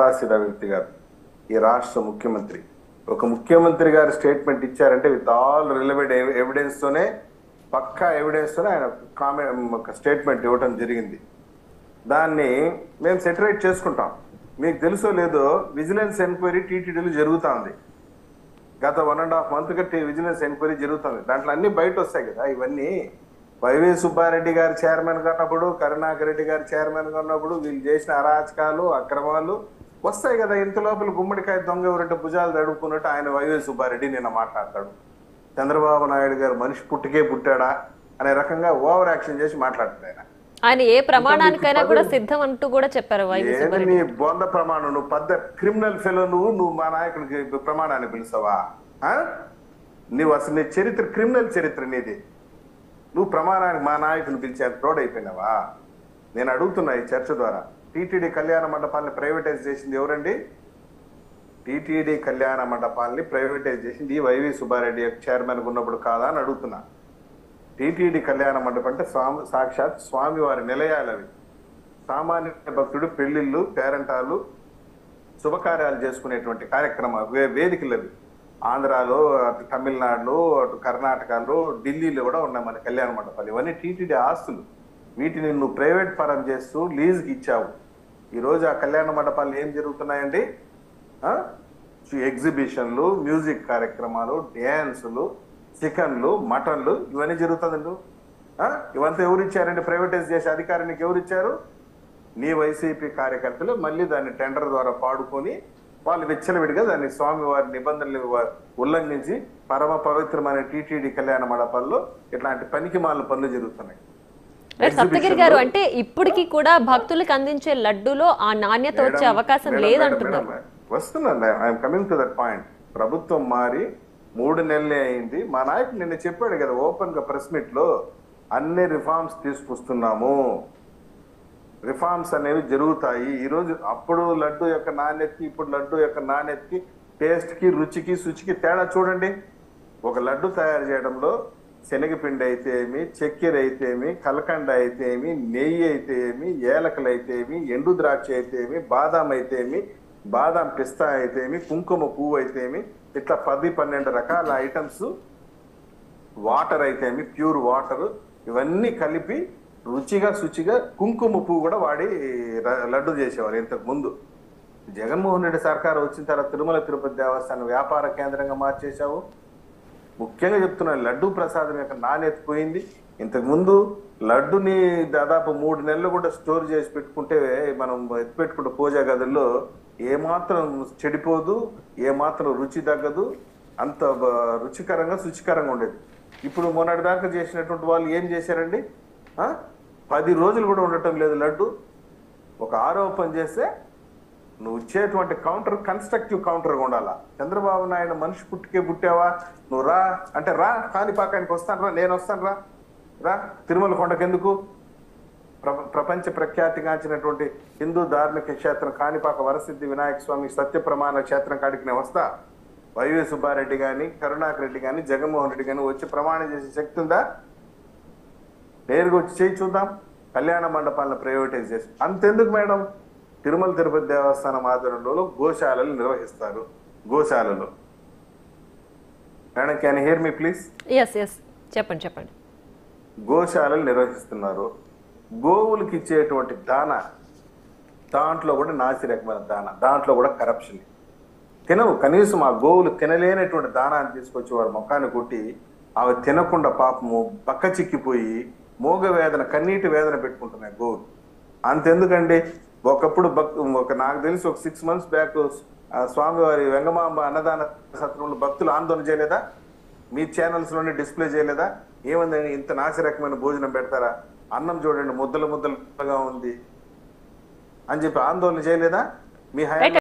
వ్యక్తి గారు ఈ రాష్ట్ర ముఖ్యమంత్రి ఒక ముఖ్యమంత్రి గారు స్టేట్మెంట్ ఇచ్చారంటే విత్ ఆల్ రిలవెంట్ ఎవిడెన్స్ తోనే పక్కా ఎవిడెన్స్ తోనే ఆయన ఒక స్టేట్మెంట్ ఇవ్వడం జరిగింది. దాన్ని మేము సెటరేట్ చేసుకుంటాం. మీకు తెలుసో లేదో విజిలెన్స్ ఎంక్వైరీ టీటీడీలో జరుగుతూ ఉంది. గత 1.5 months విజిలెన్స్ ఎంక్వైరీ జరుగుతుంది. దాంట్లో అన్ని బయట వస్తాయి కదా. ఇవన్నీ వైవి సుబ్బారెడ్డి గారు చైర్మన్ గా ఉన్నప్పుడు, కరుణాకర్ రెడ్డి గారు చైర్మన్ గా ఉన్నప్పుడు వీళ్ళు చేసిన అరాచకాలు అక్రమాలు వస్తాయి కదా. ఇంత లోపల గుమ్మడికాయ దొంగ ఎవరంటే భుజాలు తడుపుకున్నట్టు ఆయన వైవి సుబ్బారెడ్డి నిన్న మాట్లాడతాడు. చంద్రబాబు నాయుడు గారు మనిషి పుట్టికే పుట్టాడా అనే రకంగా ఓవర్ యాక్షన్ చేసి మాట్లాడతాడు. ఆయన ఏ ప్రమాణానికైనా కూడా సిద్ధం అంటూ కూడా చెప్పారు. నీ బొంద ప్రమాణం, నువ్వు పెద్ద క్రిమినల్ ఫెలో, నువ్వు మా నాయకుడికి ప్రమాణాన్ని పిలుస్తావా? నువ్వు అసలు నీ చరిత్ర క్రిమినల్ చరిత్ర నీది. నువ్వు ప్రమాణానికి మా నాయకుని పిలిచే రోడ్ అయిపోయినావా? నేను అడుగుతున్నా ఈ చర్చ ద్వారా, టీటీడీ కళ్యాణ మండపాన్ని ప్రైవేటైజ్ చేసింది ఎవరండి? టీటీడీ కళ్యాణ మండపాన్ని ప్రైవేటైజ్ చేసింది వైవి సుబ్బారెడ్డి చైర్మన్ ఉన్నప్పుడు కాదా అని అడుగుతున్నా. టీటీడీ కళ్యాణ మండపం అంటే సాక్షాత్ స్వామివారి నిలయాలు. అవి సామాన్య భక్తుడు పెళ్లిళ్ళు, పేరంటాలు, శుభకార్యాలు చేసుకునేటువంటి కార్యక్రమాలు, వేదికలు అవి. ఆంధ్రాలో, అటు తమిళనాడులో, అటు కర్ణాటకలో, ఢిల్లీలో కూడా ఉన్నాయి మన కళ్యాణ మండపాలు. ఇవన్నీ టీటీడీ ఆస్తులు. వీటిని నువ్వు ప్రైవేట్ పరం చేస్తూ లీజుకి ఇచ్చావు. ఈరోజు ఆ కళ్యాణ మండపాలు ఏం జరుగుతున్నాయండి? ఎగ్జిబిషన్లు, మ్యూజిక్ కార్యక్రమాలు, డ్యాన్సులు, చికెన్లు, మటన్లు ఇవన్నీ జరుగుతుందండి. ఇవంతా ఎవరు ఇచ్చారండి? ప్రైవేటైజ్ చేసే అధికారం నీకు ఎవరు ఇచ్చారు? నీ వైసీపీ కార్యకర్తలు మళ్ళీ దాన్ని టెండర్ ద్వారా పాడుకొని వాళ్ళు విచ్చలవిడిగా దాన్ని స్వామివారి నిబంధనలు ఉల్లంఘించి పరమ పవిత్రమైన టీటీడీ కళ్యాణ మండపాల్లో ఇట్లాంటి పనికిమాల పనులు జరుగుతున్నాయి. సప్తగిరి గారు, అంటే ఇప్పటికీ కూడా భక్తులకు అందించే లడ్డూలో ఆ నాణ్యత వచ్చే అవకాశం లేదంటున్నారు. వస్తున్నాను, I'm coming to that point. ప్రభుత్వం మారి 3 నెలలే అయింది. మా నాయకుడు నిన్న చెప్పాడు కదా ఓపెన్ గా ప్రెస్ మీట్ లో, అన్ని రిఫార్మ్స్ తీసుకొస్తున్నాము, రిఫార్మ్స్ అనేవి జరుగుతాయి. ఈరోజు అప్పుడు లడ్డు యొక్క నాణ్యతకి ఇప్పుడు లడ్డు యొక్క నాణ్యతకి, టేస్ట్ కి, రుచికి, శుచికి తేడా చూడండి. ఒక లడ్డు తయారు చేయడంలో శనగపిండి అయితే ఏమి, చక్కెర అయితే ఏమి, కలకండ అయితే ఏమి, నెయ్యి అయితే ఏమి, ఏలకలు అయితే ఏమి, ఎండు ద్రాక్ష అయితే ఏమి, బాదాం అయితే ఏమి, బాదాం పిస్తా అయితే ఏమి, కుంకుమ పువ్వు అయితే ఏమి, ఇట్లా 10-12 రకాల ఐటమ్స్, వాటర్ అయితే ఏమి, ప్యూర్ వాటర్, ఇవన్నీ కలిపి రుచిగా శుచిగా కుంకుమ పువ్వు కూడా వాడి లడ్డు చేసేవారు ఇంతకు ముందు. జగన్మోహన్ రెడ్డి సర్కారు వచ్చిన తర్వాత తిరుమల తిరుపతి దేవస్థానం వ్యాపార కేంద్రంగా మార్చేశావు. ముఖ్యంగా చెప్తున్నాను, లడ్డు ప్రసాదం యొక్క నాణ్యత పోయింది. ఇంతకు ముందు లడ్డుని దాదాపు 3 నెలలు కూడా స్టోర్ చేసి పెట్టుకుంటే, మనం ఎత్తిపెట్టుకుంటే పూజా గదుల్లో ఏమాత్రం చెడిపోదు, ఏమాత్రం రుచి తగ్గదు, అంత రుచికరంగా శుచికరంగా ఉండేది. ఇప్పుడు మొన్నటి దాకా చేసినటువంటి వాళ్ళు ఏం చేశారండి? 10 రోజులు కూడా ఉండటం లేదు లడ్డు. ఒక ఆరోపణ చేస్తే నువ్వు ఇచ్చేటువంటి కౌంటర్ కన్స్ట్రక్టివ్ కౌంటర్గా ఉండాలా. చంద్రబాబు నాయుడు మనిషి పుట్టికే పుట్టావా, నువ్వు రా అంటే రా, కాణిపాకానికి వస్తాను రా, నేను వస్తాను రా, రా తిరుమల కొండకెందుకు? ప్రపంచ ప్రఖ్యాతిగాంచినటువంటి హిందూ ధార్మిక క్షేత్రం కాణిపాక వరసిద్ధి వినాయక స్వామి సత్య ప్రమాణ క్షేత్రం కాడికి నేను వస్తా. వైవి సుబ్బారెడ్డి కానీ, కరుణాకర్ రెడ్డి కానీ, జగన్మోహన్ రెడ్డి కానీ వచ్చి ప్రమాణం చేసే శక్తి ఉందా? నేరుగా వచ్చి చేయి చూద్దాం. కళ్యాణ మండపాలను ప్రైవేటైజ్ చేసి అంతెందుకు మేడం? తిరుమల తిరుపతి దేవస్థానం ఆధ్వర్యంలో గోశాలలు నిర్వహిస్తారు. గోశాలలో madam, can here me please? చెప్పండి చెప్పండి. గోశాలలు నిర్వహిస్తున్నారు. గోవులకి ఇచ్చేటువంటి దానా, దాంట్లో కూడా నాసి రకమైన దానా, దాంట్లో కూడా కరప్షన్. తినవు, కనీసం ఆ గోవులు తినలేనటువంటి దానాన్ని తీసుకొచ్చి వారు మొక్కాన్ని కొట్టి అవి తినకుండా పాపము బక్క చిక్కిపోయి మోగ వేదన, కన్నీటి వేదన పెట్టుకుంటున్నాయి గోవులు. అంతెందుకండి, ఒకప్పుడు నాకు తెలిసి ఒక 6 months బ్యాక్ స్వామివారి వెంగమాంబ అన్నదాన సత్రంలో భక్తులు ఆందోళన చేయలేదా? మీ ఛానల్స్ లోనే డిస్ప్లే చేయలేదా? ఏమందని ఇంత నాసిరకమైన భోజనం పెడతారా, అన్నం చూడండి ముద్దలు ముద్దలుగా ఉంది అని చెప్పి ఆందోళన చేయలేదా? మీ